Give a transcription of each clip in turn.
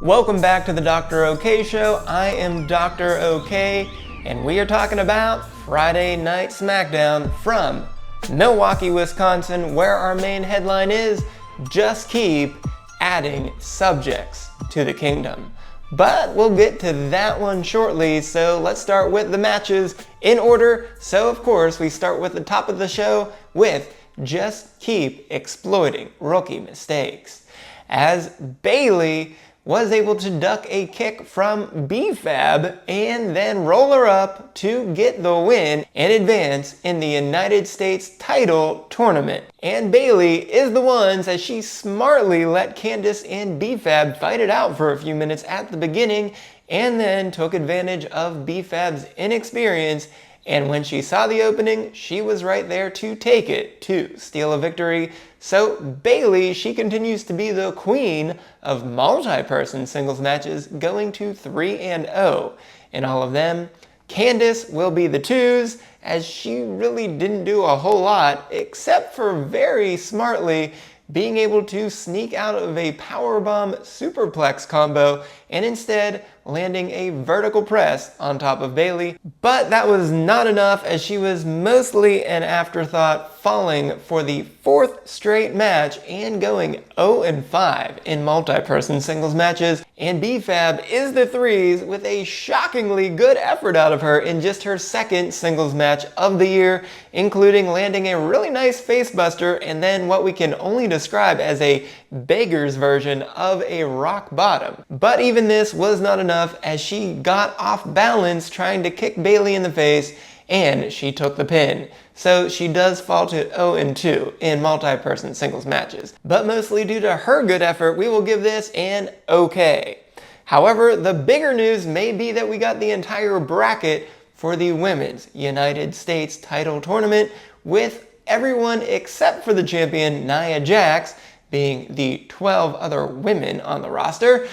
Welcome back to the Doktor O'Kay Show. I am Doktor O'Kay, and we are talking about Friday Night Smackdown from Milwaukee, Wisconsin, where our main headline is, just keep adding subjects to the kingdom. But we'll get to that one shortly, so let's start with the matches in order. So of course, we start with the top of the show with just keep exploiting rookie mistakes, as Bayley was able to duck a kick from B-Fab and then roll her up to get the win and advance in the United States title tournament. And Bayley is the one as she smartly let Candice and B-Fab fight it out for a few minutes at the beginning and then took advantage of B-Fab's inexperience, and when she saw the opening, she was right there to take it to steal a victory. So Bayley, she continues to be the queen of multi-person singles matches, going to 3-0 in all of them. Candice will be the 2s, as she really didn't do a whole lot, except for very smartly being able to sneak out of a powerbomb superplex combo and instead landing a vertical press on top of Bayley. But that was not enough, as she was mostly an afterthought, falling for the 4th straight match and going 0-5 in multi-person singles matches. And B-Fab is the 3s with a shockingly good effort out of her in just her 2nd singles match of the year, including landing a really nice facebuster and then what we can only describe as a beggar's version of a rock bottom. But even this was not enough, as she got off balance trying to kick Bayley in the face and she took the pin. So she does fall to 0-2 in multi-person singles matches. But mostly due to her good effort, we will give this an okay. However, the bigger news may be that we got the entire bracket for the Women's United States title tournament, with everyone except for the champion Nia Jax, being the 12 other women on the roster,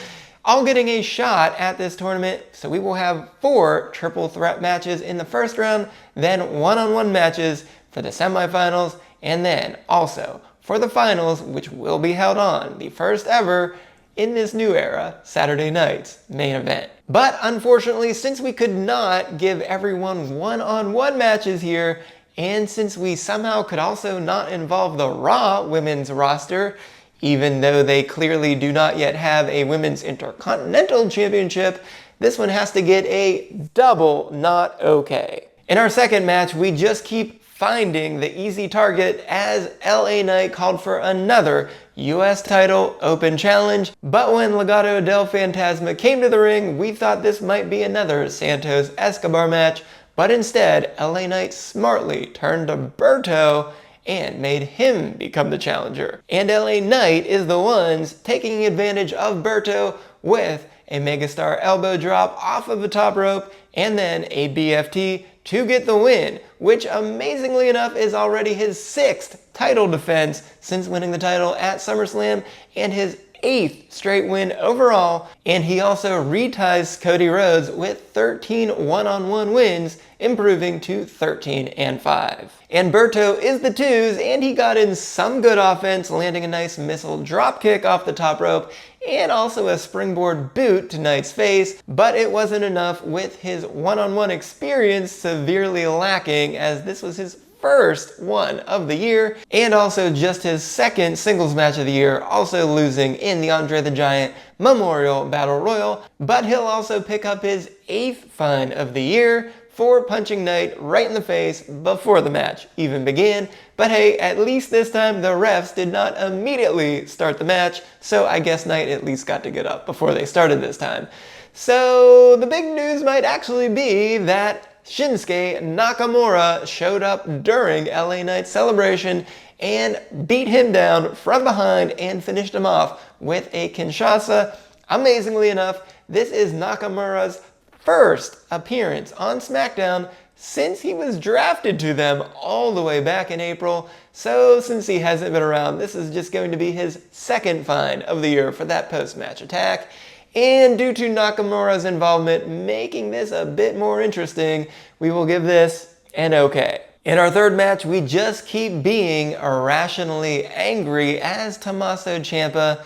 all getting a shot at this tournament. So we will have 4 triple threat matches in the first round, then one-on-one matches for the semifinals, and then also for the finals, which will be held on the first ever in this new era Saturday night's main event. But unfortunately, since we could not give everyone one-on-one matches here, and since we somehow could also not involve the Raw women's roster, even though they clearly do not yet have a Women's Intercontinental Championship, this one has to get a double not okay. In our second match, we just keep finding the easy target, as LA Knight called for another US title open challenge. But when Legado del Fantasma came to the ring, we thought this might be another Santos Escobar match, but instead, LA Knight smartly turned to Berto and made him become the challenger. And LA Knight is the ones taking advantage of Berto with a megastar elbow drop off of the top rope and then a BFT to get the win, which amazingly enough is already his 6th title defense since winning the title at SummerSlam and his 8th straight win overall. And he also reties Cody Rhodes with 13 one-on-one wins, improving to 13-5. And Berto is the 2s, and he got in some good offense, landing a nice missile drop kick off the top rope and also a springboard boot to Knight's face, but it wasn't enough, with his one-on-one experience severely lacking, as this was his first one of the year, and also just his 2nd singles match of the year, also losing in the Andre the Giant Memorial Battle Royal. But he'll also pick up his 8th fine of the year for punching Knight right in the face before the match even began. But hey, at least this time the refs did not immediately start the match, so I guess Knight at least got to get up before they started this time. So the big news might actually be that Shinsuke Nakamura showed up during LA Knight's celebration and beat him down from behind and finished him off with a Kinshasa. Amazingly enough, this is Nakamura's first appearance on Smackdown since he was drafted to them all the way back in April. So since he hasn't been around, this is just going to be his 2nd fine of the year for that post-match attack. And due to Nakamura's involvement making this a bit more interesting, we will give this an okay. In our third match, we just keep being irrationally angry, as Tommaso Ciampa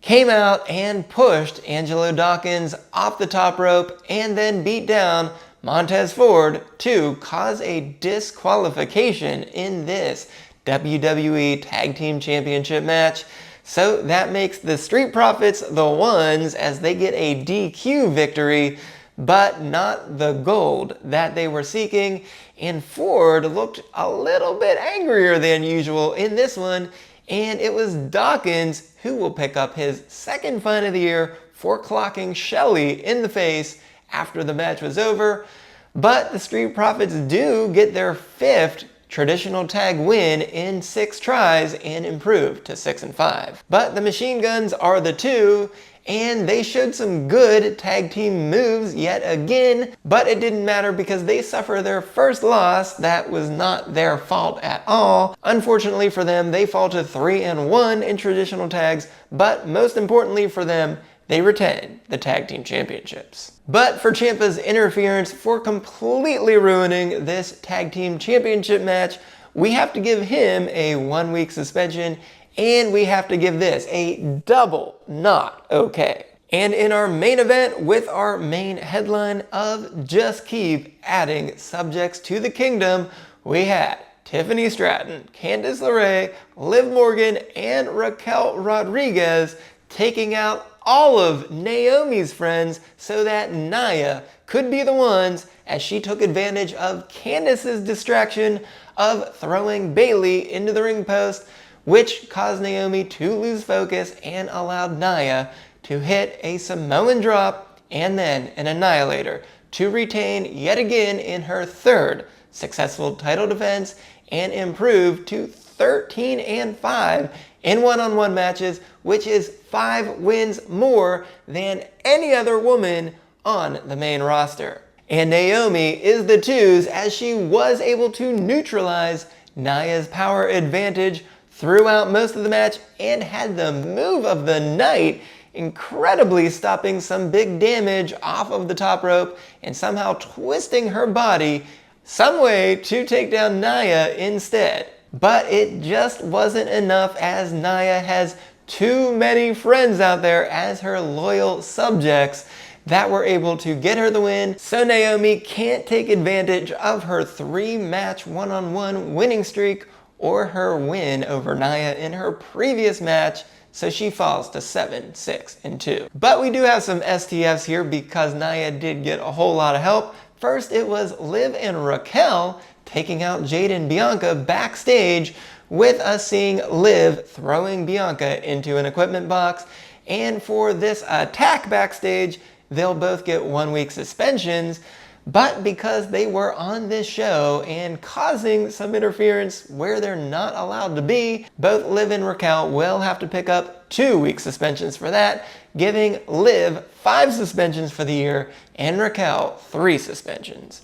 came out and pushed Angelo Dawkins off the top rope and then beat down Montez Ford to cause a disqualification in this WWE Tag Team Championship match. So that makes the Street Profits the ones as they get a DQ victory, but not the gold that they were seeking. And Ford looked a little bit angrier than usual in this one, and it was Dawkins who will pick up his second fight of the year for clocking Shelley in the face after the match was over. But the Street Profits do get their fifth traditional tag win in 6 tries and improve to 6-5. But the Machine Guns are the two, and they showed some good tag team moves yet again, but it didn't matter because they suffer their first loss that was not their fault at all. Unfortunately for them, they fall to 3-1 in traditional tags, but most importantly for them, they retain the tag team championships. But for Ciampa's interference for completely ruining this tag team championship match, we have to give him a 1-week suspension, and we have to give this a double not okay. And in our main event with our main headline of just keep adding subjects to the kingdom, we had Tiffany Stratton, Candice LeRae, Liv Morgan, and Raquel Rodriguez taking out all of Naomi's friends so that Nia could be the ones as she took advantage of Candice's distraction of throwing Bayley into the ring post, which caused Naomi to lose focus and allowed Nia to hit a Samoan drop and then an Annihilator to retain yet again in her third successful title defense and improve to 13-5 in one-on-one matches, which is 5 wins more than any other woman on the main roster. And Naomi is the twos as she was able to neutralize Nia's power advantage throughout most of the match and had the move of the night, incredibly stopping some big damage off of the top rope and somehow twisting her body some way to take down Nia instead. But it just wasn't enough as Nia has too many friends out there as her loyal subjects that were able to get her the win. So Naomi can't take advantage of her 3-match one-on-one winning streak or her win over Nia in her previous match, so she falls to 7-6-2. But we do have some STFs here because Nia did get a whole lot of help. First, it was Liv and Raquel taking out Jade and Bianca backstage, with us seeing Liv throwing Bianca into an equipment box. And for this attack backstage, they'll both get 1-week suspensions, but because they were on this show and causing some interference where they're not allowed to be, both Liv and Raquel will have to pick up 2-week suspensions for that, giving Liv 5 suspensions for the year and Raquel 3 suspensions.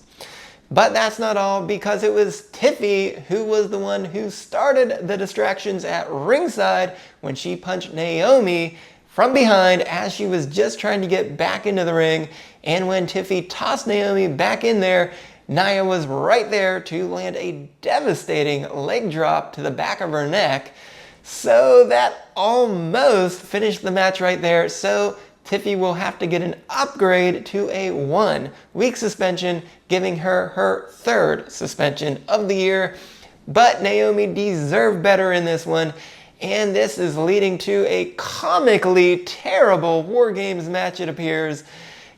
But that's not all, because it was Tiffy who was the one who started the distractions at ringside when she punched Naomi from behind as she was just trying to get back into the ring. And when Tiffy tossed Naomi back in there, Nia was right there to land a devastating leg drop to the back of her neck. So that almost finished the match right there. So Tiffy will have to get an upgrade to a 1-week suspension, giving her her 3rd suspension of the year. But Naomi deserved better in this one, and this is leading to a comically terrible War Games match, it appears,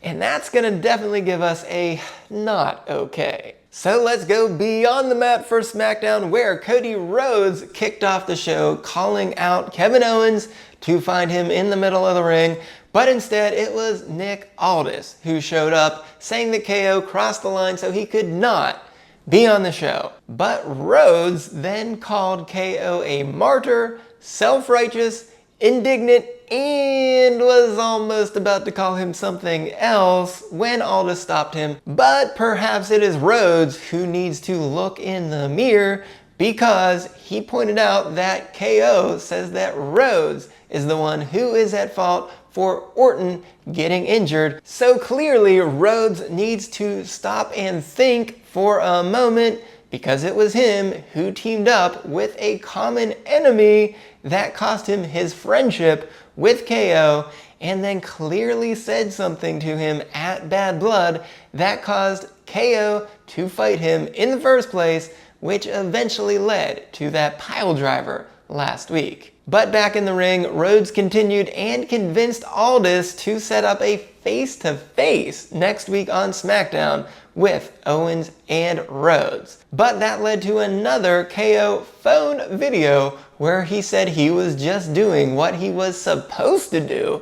and that's going to definitely give us a not okay. So let's go beyond the map for SmackDown, where Cody Rhodes kicked off the show calling out Kevin Owens to find him in the middle of the ring. But instead, it was Nick Aldis who showed up, saying that KO crossed the line so he could not be on the show. But Rhodes then called KO a martyr, self-righteous, indignant, and was almost about to call him something else when Aldis stopped him. But perhaps it is Rhodes who needs to look in the mirror, because he pointed out that KO says that Rhodes is the one who is at fault for Orton getting injured. So clearly Rhodes needs to stop and think for a moment, because it was him who teamed up with a common enemy that cost him his friendship with KO, and then clearly said something to him at Bad Blood that caused KO to fight him in the first place, which eventually led to that pile driver last week. But back in the ring, Rhodes continued and convinced Aldis to set up a face-to-face next week on SmackDown with Owens and Rhodes. But that led to another KO phone video where he said he was just doing what he was supposed to do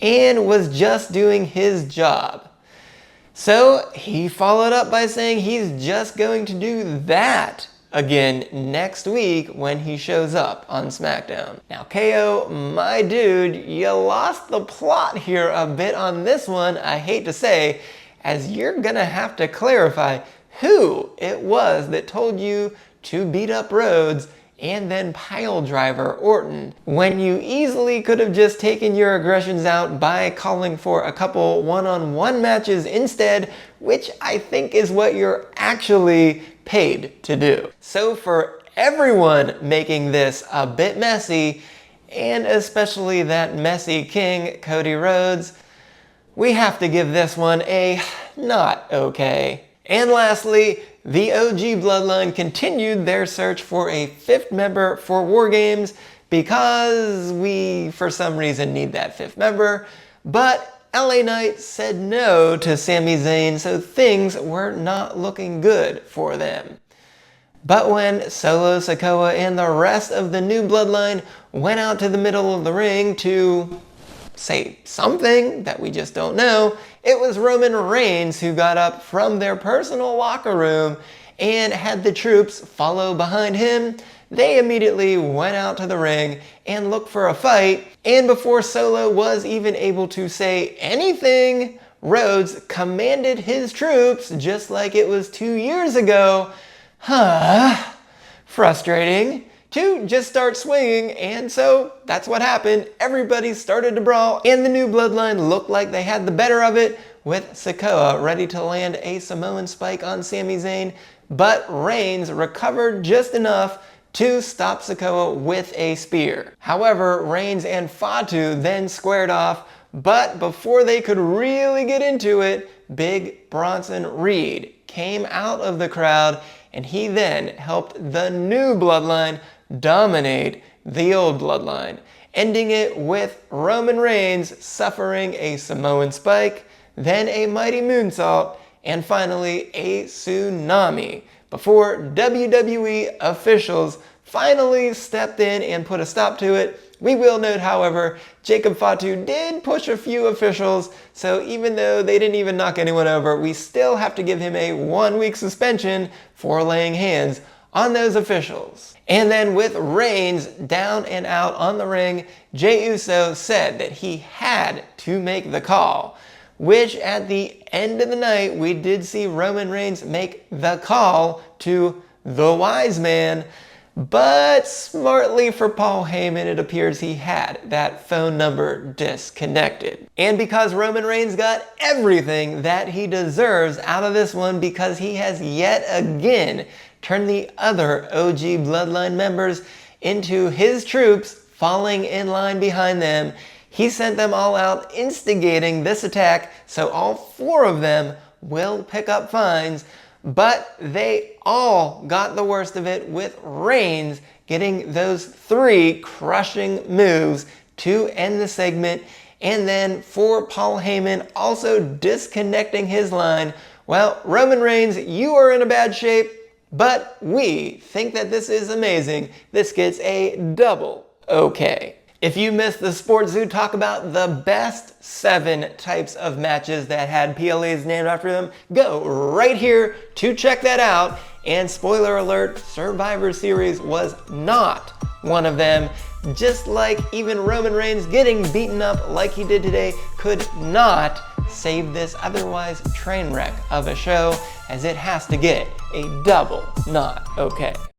and was just doing his job. So he followed up by saying he's just going to do that again next week when he shows up on SmackDown. Now KO, my dude, you lost the plot here a bit on this one, I hate to say, as you're gonna have to clarify who it was that told you to beat up Rhodes and then pile driver Orton, when you easily could have just taken your aggressions out by calling for a couple one-on-one matches instead, which I think is what you're actually paid to do. So for everyone making this a bit messy, and especially that messy king, Cody Rhodes, we have to give this one a not okay. And lastly, the OG Bloodline continued their search for a fifth member for War Games because we, for some reason, need that fifth member. But LA Knight said no to Sami Zayn, so things were not looking good for them. But when Solo Sikoa and the rest of the new Bloodline went out to the middle of the ring to say something that we just don't know, it was Roman Reigns who got up from their personal locker room and had the troops follow behind him. They immediately went out to the ring and looked for a fight, and before Solo was even able to say anything, Rhodes commanded his troops, just like it was 2 years ago, frustrating, to just start swinging, and so that's what happened. Everybody started to brawl, and the new Bloodline looked like they had the better of it, with Sikoa ready to land a Samoan spike on Sami Zayn, but Reigns recovered just enough to stop Sikoa with a spear. However, Reigns and Fatu then squared off, but before they could really get into it, Big Bronson Reed came out of the crowd, and he then helped the new Bloodline dominate the old Bloodline, ending it with Roman Reigns suffering a Samoan spike, then a mighty moonsault, and finally a tsunami, before WWE officials finally stepped in and put a stop to it. We will note, however, Jacob Fatu did push a few officials, so even though they didn't even knock anyone over, we still have to give him a 1-week suspension for laying hands on those officials. And then with Reigns down and out on the ring, Jey Uso said that he had to make the call, which at the end of the night, we did see Roman Reigns make the call to the wise man. But smartly for Paul Heyman, it appears he had that phone number disconnected. And because Roman Reigns got everything that he deserves out of this one, because he has yet again turned the other OG Bloodline members into his troops, falling in line behind them, he sent them all out instigating this attack, so all 4 of them will pick up fines. But they all got the worst of it, with Reigns getting those 3 crushing moves to end the segment, and then for Paul Heyman also disconnecting his line. Well, Roman Reigns, you are in a bad shape, but we think that this is amazing. This gets a double okay. If you missed the SportsZu talk about the best 7 types of matches that had PLAs named after them, go right here to check that out. And spoiler alert, Survivor Series was not one of them. Just like even Roman Reigns getting beaten up like he did today could not save this otherwise train wreck of a show, as it has to get a double not okay.